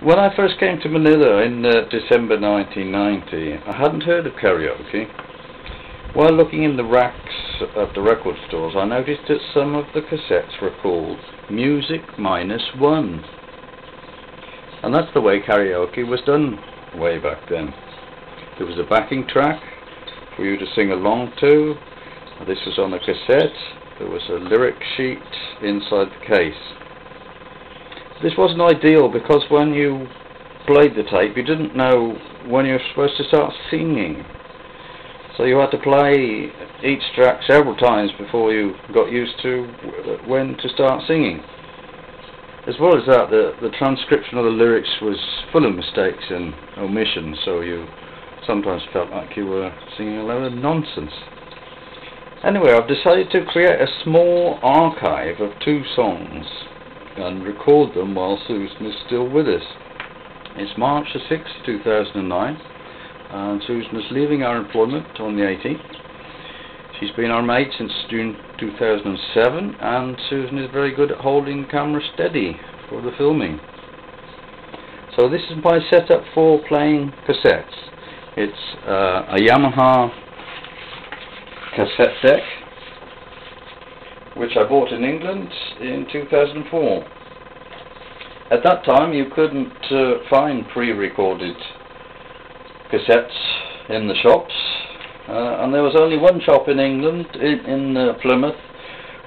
When I first came to Manila in December 1990, I hadn't heard of karaoke. While looking in the racks at the record stores, I noticed that some of the cassettes were called Music -1. And that's the way karaoke was done way back then. There was a backing track for you to sing along to. This was on a cassette. There was a lyric sheet inside the case. This wasn't ideal because when you played the tape, you didn't know when you were supposed to start singing. So you had to play each track several times before you got used to when to start singing. As well as that, the transcription of the lyrics was full of mistakes and omissions, so you sometimes felt like you were singing a load of nonsense. Anyway, I've decided to create a small archive of 2 songs and record them while Susan is still with us. It's March the 6th, 2009, and Susan is leaving our employment on the 18th. She's been our maid since June 2007, and Susan is very good at holding the camera steady for the filming. So this is my setup for playing cassettes. It's a Yamaha cassette deck, which I bought in England in 2004. At that time you couldn't find pre-recorded cassettes in the shops, and there was only one shop in England, in Plymouth,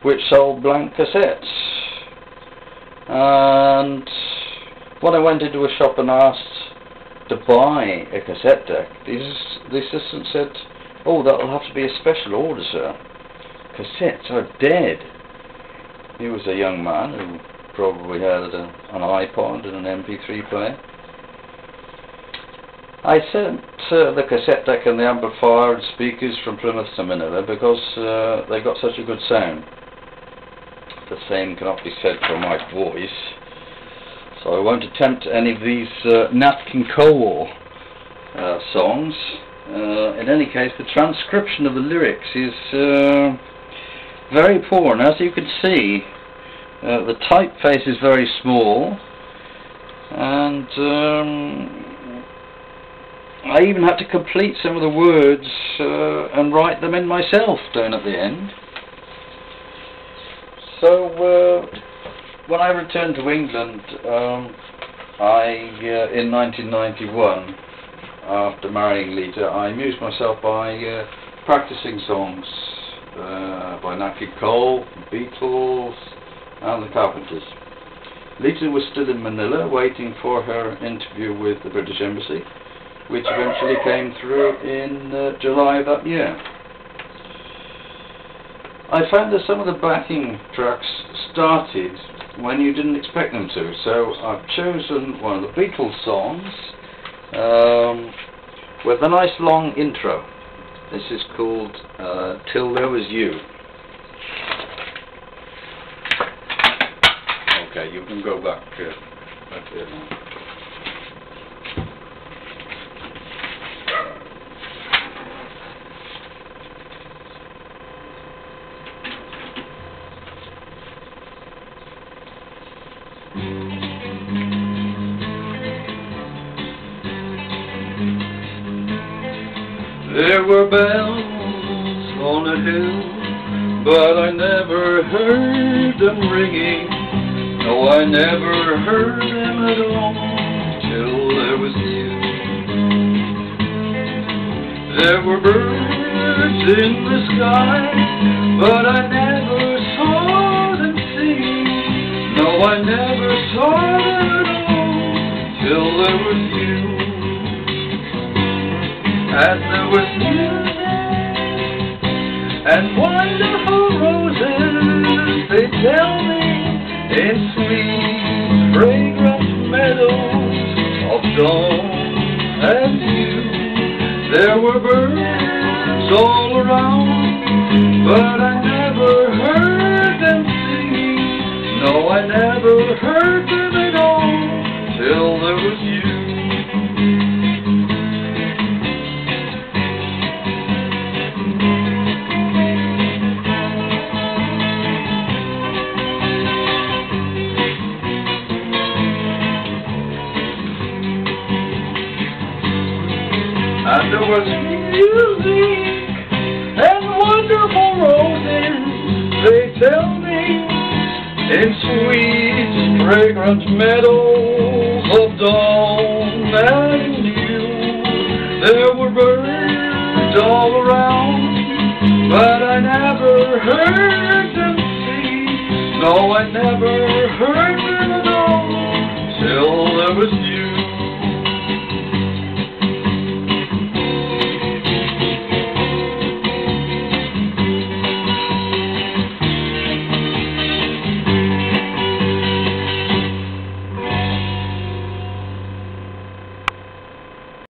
which sold blank cassettes. And when I went into a shop and asked to buy a cassette deck, the assistant said, "Oh, that'll have to be a special order, sir. Cassettes are dead." He was a young man who probably had an iPod and an MP3 player. I sent the cassette deck and the amplifier and speakers from Plymouth to Manila because they got such a good sound. The same cannot be said for my voice, so I won't attempt any of these Nat King Cole songs. In any case, the transcription of the lyrics is very poor, and as you can see, the typeface is very small, and I even had to complete some of the words and write them in myself down at the end. So when I returned to England, in 1991, after marrying Lita, I amused myself by practicing songs by Nat King Cole, the Beatles, and the Carpenters. Lita was still in Manila waiting for her interview with the British Embassy, which eventually came through in July of that year. I found that some of the backing tracks started when you didn't expect them to, so I've chosen one of the Beatles songs with a nice long intro. This is called Till There Was You. Okay, you can go back there now. There were bells on a hill, but I never heard them ringing. No, I never heard them at all till there was you. There were birds in the sky, but I never saw them singing. No, I never saw them at all till there was you. And there was music and wonderful roses, they tell me, in sweet, fragrant meadows of dawn and dew. There were birds all around, but I never heard them singing. No, I never heard them at all till there was you. There was music and wonderful roses, they tell me, in sweet, fragrant meadows of dawn and dew. There were birds all around, but I never heard them sing. No, I never heard them at all, till there was you.